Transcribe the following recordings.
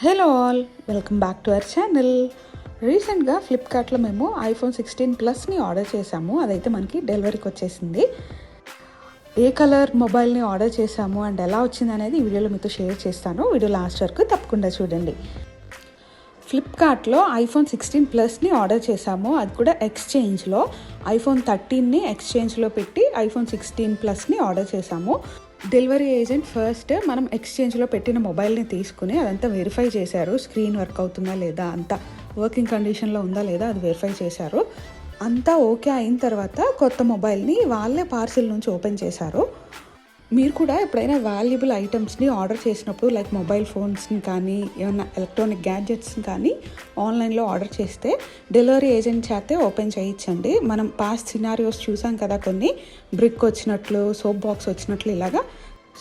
Hello all, welcome back to our channel. రీసెంట్గా ఫ్లిప్కార్ట్లో మేము ఐఫోన్ 16 ప్లస్ని ఆర్డర్ చేసాము. అదైతే మనకి డెలివరీకి వచ్చేసింది. ఏ కలర్ మొబైల్ని ఆర్డర్ చేసాము అండ్ ఎలా వచ్చింది అనేది ఈ వీడియోలో మీతో షేర్ చేస్తాను. వీడియో లాస్ట్ వరకు తప్పకుండా చూడండి. ఫ్లిప్కార్ట్లో ఐఫోన్ 16 ప్లస్ని ఆర్డర్ చేసాము. అది కూడా ఎక్స్చేంజ్లో ఐఫోన్ 13ని ఎక్స్చేంజ్లో పెట్టి ఐఫోన్ 16 ప్లస్ని ఆర్డర్ చేసాము. డెలివరీ ఏజెంట్ ఫస్ట్ మనం ఎక్స్చేంజ్లో పెట్టిన మొబైల్ని తీసుకుని అదంతా వెరిఫై చేశారు. స్క్రీన్ వర్క్ అవుతుందా లేదా, అంతా వర్కింగ్ కండిషన్లో ఉందా లేదా అది వెరిఫై చేశారు. అంతా ఓకే అయిన తర్వాత కొత్త మొబైల్ని వాళ్ళే పార్సిల్ నుంచి ఓపెన్ చేశారు. మీరు కూడా ఎప్పుడైనా వాల్యుబుల్ ఐటమ్స్ని ఆర్డర్ చేసినప్పుడు లైక్ మొబైల్ ఫోన్స్ని కానీ ఏమైనా ఎలక్ట్రానిక్ గ్యాడ్జెట్స్ని కానీ ఆన్లైన్లో ఆర్డర్ చేస్తే డెలివరీ ఏజెంట్ చేతే ఓపెన్ చేయించండి. మనం పాస్ట్ సినారియోస్ చూసాం కదా, కొన్ని బ్రిక్ వచ్చినట్లు, సోప్ బాక్స్ వచ్చినట్లు ఇలాగా.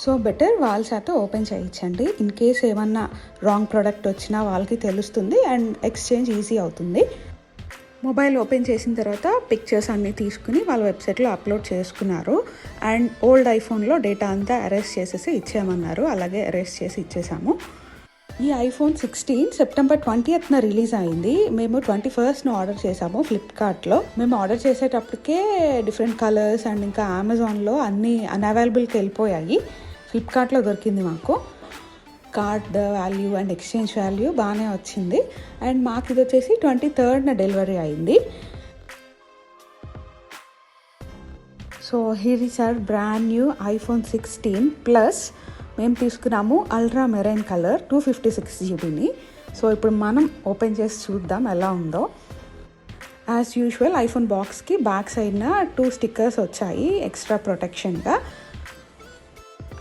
సో బెటర్ వాళ్ళ చేత ఓపెన్ చేయించండి. ఇన్ కేస్ ఏమన్నా రాంగ్ ప్రోడక్ట్ వచ్చినా వాళ్ళకి తెలుస్తుంది అండ్ ఎక్స్చేంజ్ ఈజీ అవుతుంది. మొబైల్ ఓపెన్ చేసిన తర్వాత పిక్చర్స్ అన్నీ తీసుకుని వాళ్ళ వెబ్సైట్లో అప్లోడ్ చేసుకున్నారు. అండ్ ఓల్డ్ ఐఫోన్లో డేటా అంతా అరెస్ట్ చేసేసి ఇచ్చేయమన్నారు. అలాగే అరెస్ట్ చేసి ఇచ్చేసాము. ఈ ఐఫోన్ 16 సెప్టెంబర్ 20th రిలీజ్ అయింది. మేము 21st ఆర్డర్ చేసాము ఫ్లిప్కార్ట్లో. మేము ఆర్డర్ చేసేటప్పటికే డిఫరెంట్ కలర్స్ అండ్ ఇంకా అమెజాన్లో అన్నీ అన్అవైలబుల్కి వెళ్ళిపోయాయి. ఫ్లిప్కార్ట్లో దొరికింది మాకు. Card value and exchange value బాగానే వచ్చింది. అండ్ మాకు ఇది వచ్చేసి 23rd డెలివరీ అయింది. So here is our brand new iPhone 16 ప్లస్. మేము తీసుకున్నాము అల్ట్రా మెరైన్ కలర్ 256 GBని. సో ఇప్పుడు మనం ఓపెన్ చేసి చూద్దాం ఎలా ఉందో. యాజ్ యూజువల్ ఐఫోన్ బాక్స్కి బ్యాక్ సైడ్న 2 స్టిక్కర్స్ వచ్చాయి ఎక్స్ట్రా ప్రొటెక్షన్గా.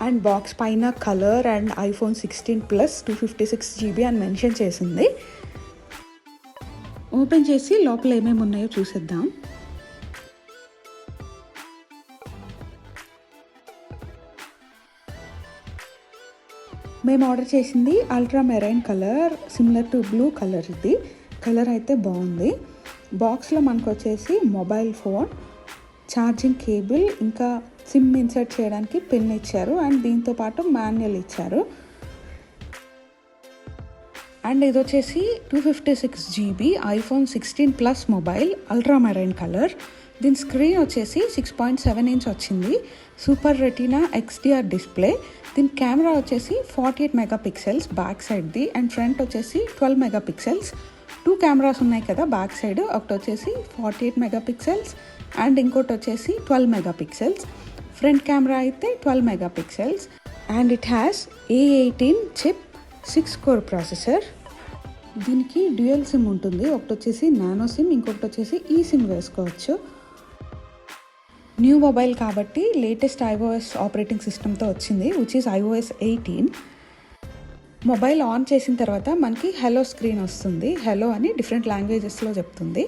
అండ్ బాక్స్ పైన colour and iPhone 16 plus 256 GB అని మెన్షన్ చేసింది. ఓపెన్ చేసి లోపల ఏమేమి ఉన్నాయో చూసేద్దాం. మేము ఆర్డర్ చేసింది ultra marine colour, similar to blue colour. ఇది కలర్ అయితే బాగుంది. బాక్స్లో మనకు వచ్చేసి మొబైల్ ఫోన్, ఛార్జింగ్ కేబుల్, ఇంకా సిమ్ ఇన్సర్ట్ చేయడానికి పిన్ ఇచ్చారు అండ్ దీంతో పాటు మాన్యువల్ ఇచ్చారు. అండ్ ఇది వచ్చేసి 256 GB iPhone 16 plus mobile ultra marine colour. దీని స్క్రీన్ వచ్చేసి 6.7 inch వచ్చింది. Super retina XDR display. దీని కెమెరా వచ్చేసి 48 మెగాపిక్సెల్స్ బ్యాక్ సైడ్ది అండ్ ఫ్రంట్ వచ్చేసి 12 మెగాపిక్సెల్స్. 2 కెమెరాస్ ఉన్నాయి కదా బ్యాక్ సైడ్, ఒకటి వచ్చేసి 48 మెగాపిక్సెల్స్ అండ్ ఇంకోటి వచ్చేసి 12 మెగాపిక్సెల్స్. ఫ్రంట్ కెమెరా అయితే 12 megapixels and it has A18 chip 6 core processor. దీనికి డ్యూయల్ సిమ్ ఉంటుంది. ఒకటి వచ్చేసి నానో సిమ్, ఇంకొకటి వచ్చేసి ఈ సిమ్ వేసుకోవచ్చు. న్యూ మొబైల్ కాబట్టి లేటెస్ట్ iOS ఆపరేటింగ్ సిస్టమ్తో వచ్చింది, which is iOS 18. Mobile on చేసిన తర్వాత మనకి హలో స్క్రీన్ వస్తుంది. హలో అని డిఫరెంట్ లాంగ్వేజెస్లో చెప్తుంది.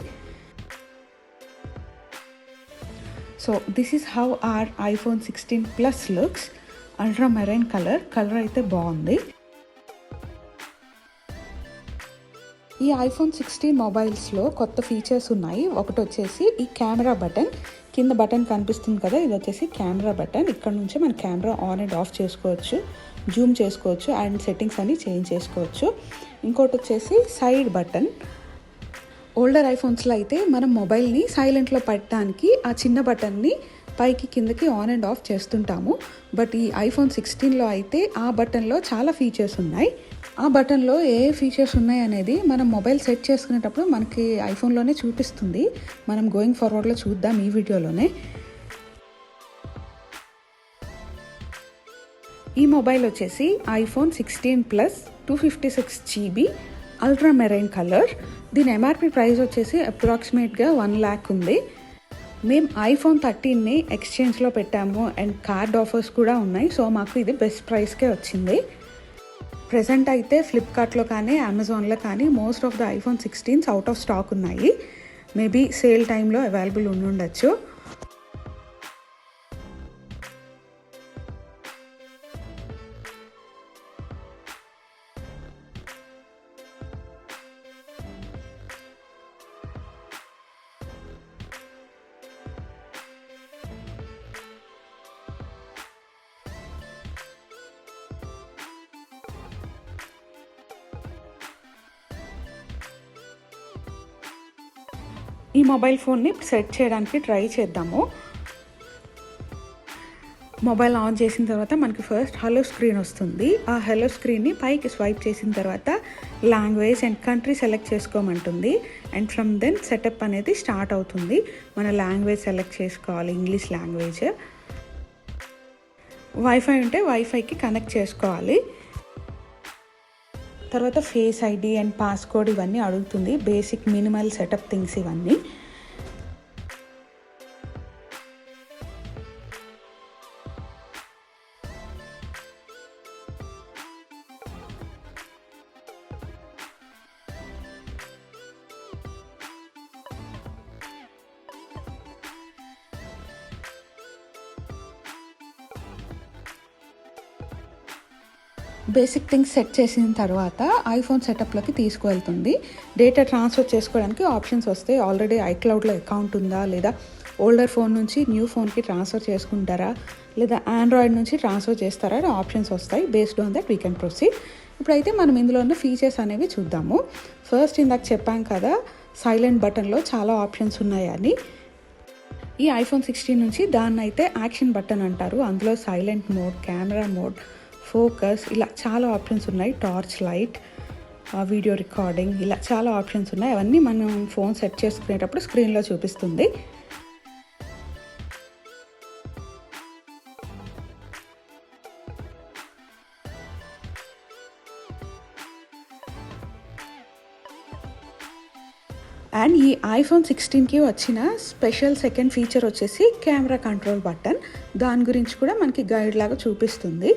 So this is how our iPhone 16 plus looks. Ultramarine colour అయితే బాగుంది. ఈ ఐఫోన్ 16 మొబైల్స్లో కొత్త ఫీచర్స్ ఉన్నాయి. ఒకటి వచ్చేసి ఈ కెమెరా బటన్. కింద బటన్ కనిపిస్తుంది కదా, ఇది వచ్చేసి కెమెరా బటన్. ఇక్కడ నుంచి మన కెమెరా ఆన్ అండ్ ఆఫ్ చేసుకోవచ్చు, జూమ్ చేసుకోవచ్చు అండ్ సెట్టింగ్స్ అన్ని చేంజ్ చేసుకోవచ్చు. ఇంకోటి వచ్చేసి సైడ్ బటన్. ఓల్డర్ ఐఫోన్స్లో అయితే మనం మొబైల్ని సైలెంట్లో పెట్టడానికి ఆ చిన్న బటన్ని పైకి కిందకి ఆన్ అండ్ ఆఫ్ చేస్తుంటాము. బట్ ఈ ఐఫోన్ 16లో అయితే ఆ బటన్లో చాలా ఫీచర్స్ ఉన్నాయి. ఆ బటన్లో ఏ ఫీచర్స్ ఉన్నాయి అనేది మనం మొబైల్ సెట్ చేసుకునేటప్పుడు మనకి ఐఫోన్లోనే చూపిస్తుంది. మనం గోయింగ్ ఫార్వర్డ్లో చూద్దాం ఈ వీడియోలోనే. ఈ మొబైల్ వచ్చేసి iPhone 16 plus 256 GB ultra marine colour. దీని ఎంఆర్పి ప్రైస్ వచ్చేసి అప్రాక్సిమేట్గా 1 lakh ఉంది. మేము ఐఫోన్ 13ని ఎక్స్చేంజ్లో పెట్టాము అండ్ కార్డ్ ఆఫర్స్ కూడా ఉన్నాయి. సో మాకు ఇది బెస్ట్ ప్రైస్కే వచ్చింది. ప్రెజెంట్ అయితే ఫ్లిప్కార్ట్లో కానీ అమెజాన్లో కానీ most of the iPhone 16s out of stock ఉన్నాయి. మేబీ సేల్ టైంలో అవైలబుల్ ఉండొచ్చు. ఈ మొబైల్ ఫోన్ని సెట్ చేయడానికి ట్రై చేద్దాము. మొబైల్ ఆన్ చేసిన తర్వాత మనకి ఫస్ట్ హలో స్క్రీన్ వస్తుంది. ఆ హలో స్క్రీన్ని పైకి స్వైప్ చేసిన తర్వాత లాంగ్వేజ్ అండ్ కంట్రీ సెలెక్ట్ చేసుకోమంటుంది. అండ్ ఫ్రమ్ దెన్ సెటప్ అనేది స్టార్ట్ అవుతుంది. మన లాంగ్వేజ్ సెలెక్ట్ చేసుకోవాలి, ఇంగ్లీష్ లాంగ్వేజ్. వైఫై ఉంటే వైఫైకి కనెక్ట్ చేసుకోవాలి. తర్వాత ఫేస్ ఐడి అండ్ పాస్కోడ్ ఇవన్నీ అడుగుతుంది. బేసిక్ మినిమల్ సెటప్ థింగ్స్ ఇవన్నీ. బేసిక్ థింగ్స్ సెట్ చేసిన తర్వాత ఐఫోన్ సెటప్లోకి తీసుకువెళ్తుంది. డేటా ట్రాన్స్ఫర్ చేసుకోవడానికి ఆప్షన్స్ వస్తాయి. ఆల్రెడీ ఐక్లౌడ్లో అకౌంట్ ఉందా, లేదా ఓల్డర్ ఫోన్ నుంచి న్యూ ఫోన్కి ట్రాన్స్ఫర్ చేసుకుంటారా, లేదా ఆండ్రాయిడ్ నుంచి ట్రాన్స్ఫర్ చేస్తారా అని ఆప్షన్స్ వస్తాయి. Based on that we can proceed. ఇప్పుడైతే మనం ఇందులో ఉన్న ఫీచర్స్ అనేవి చూద్దాము. ఫస్ట్ ఇందాక చెప్పాం కదా సైలెంట్ బటన్లో చాలా ఆప్షన్స్ ఉన్నాయని. ఈ ఐఫోన్ 16 నుంచి దాన్ని అయితే యాక్షన్ బటన్ అంటారు. అందులో silent mode, camera mode, focus, ఇలా చాలా ఆప్షన్స్ ఉన్నాయి. టార్చ్ లైట్, వీడియో రికార్డింగ్, ఇలా చాలా ఆప్షన్స్ ఉన్నాయి. అవన్నీ మనం ఫోన్ సెట్ చేసుకునేటప్పుడు స్క్రీన్లో చూపిస్తుంది. అండ్ ఈ ఐఫోన్ 16కి వచ్చిన స్పెషల్ సెకండ్ ఫీచర్ వచ్చేసి కెమెరా కంట్రోల్ బటన్. దాని గురించి కూడా మనకి గైడ్ లాగా చూపిస్తుంది.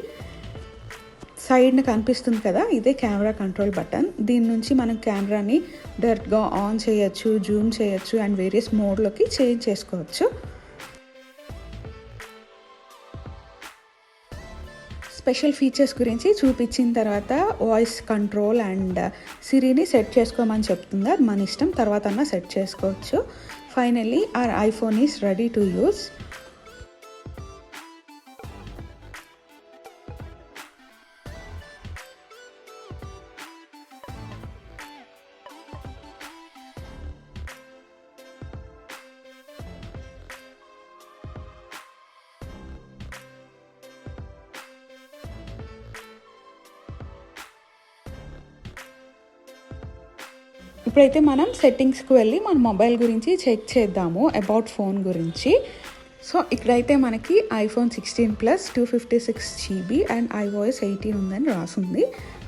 సైడ్న కనిపిస్తుంది కదా, ఇదే కెమెరా కంట్రోల్ బటన్. దీని నుంచి మనం కెమెరాని డైరెక్ట్గా ఆన్ చేయొచ్చు, జూమ్ చేయొచ్చు అండ్ వేరియస్ మోడ్లోకి చేంజ్ చేసుకోవచ్చు. స్పెషల్ ఫీచర్స్ గురించి చూపించిన తర్వాత వాయిస్ కంట్రోల్ అండ్ సిరిని సెట్ చేసుకోమని చెప్తుంది. అది మన ఇష్టం, తర్వాత అన్నా సెట్ చేసుకోవచ్చు. Finally our iPhone is ready to use. ఇప్పుడైతే మనం సెట్టింగ్స్కి వెళ్ళి మన మొబైల్ గురించి చెక్ చేద్దాము, అబౌట్ ఫోన్ గురించి. సో ఇక్కడైతే మనకి iPhone 16 Plus 256 GB and iOS 18 ఉందని రాసింది.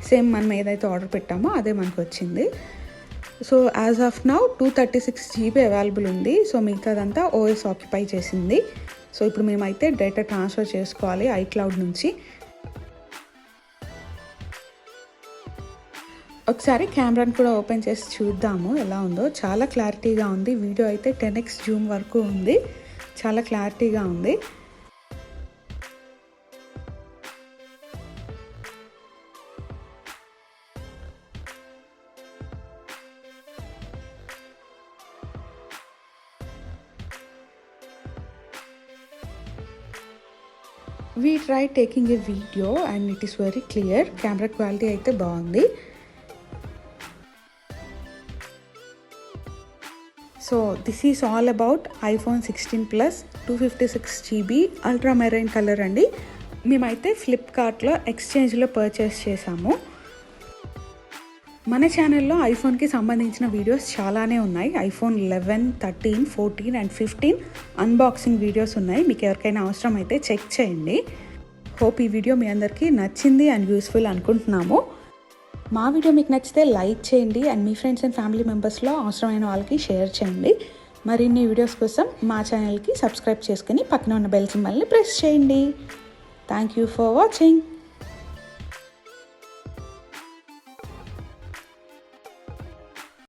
సేమ్ మనం ఏదైతే ఆర్డర్ పెట్టామో అదే మనకు వచ్చింది. So as of now 236 GB available ఉంది. సో మిగతాదంతా OS ఆక్యుపై చేసింది. సో ఇప్పుడు మేమైతే డేటా ట్రాన్స్ఫర్ చేసుకోవాలి ఐక్లౌడ్ నుంచి. ఒకసారి కెమెరాని కూడా ఓపెన్ చేసి చూద్దాము ఎలా ఉందో. చాలా క్లారిటీగా ఉంది. వీడియో అయితే 10x జూమ్ వరకు ఉంది. చాలా క్లారిటీగా ఉంది. We tried taking a video and it is very clear. Camera quality అయితే బాగుంది. So this is all about iPhone 16 Plus 256 GB ultra marine colour అండి. మేమైతే ఫ్లిప్కార్ట్లో ఎక్స్చేంజ్లో పర్చేస్ చేసాము. మన ఛానల్లో ఐఫోన్కి సంబంధించిన వీడియోస్ చాలానే ఉన్నాయి. iPhone 11, 13, 14 అండ్ 15 అన్బాక్సింగ్ వీడియోస్ ఉన్నాయి. మీకు ఎవరికైనా అవసరం అయితే చెక్ చేయండి. హోప్ ఈ వీడియో మీ అందరికీ నచ్చింది అండ్ యూస్ఫుల్ అనుకుంటున్నాము. మా వీడియో మీకు నచ్చితే లైక్ చేయండి అండ్ మీ ఫ్రెండ్స్ అండ్ ఫ్యామిలీ మెంబర్స్లో అవసరమైన వాళ్ళకి షేర్ చేయండి. మరిన్ని వీడియోస్ కోసం మా ఛానల్కి సబ్స్క్రైబ్ చేసుకుని పక్కన ఉన్న బెల్ సింబల్ని ప్రెస్ చేయండి. Thank you for watching.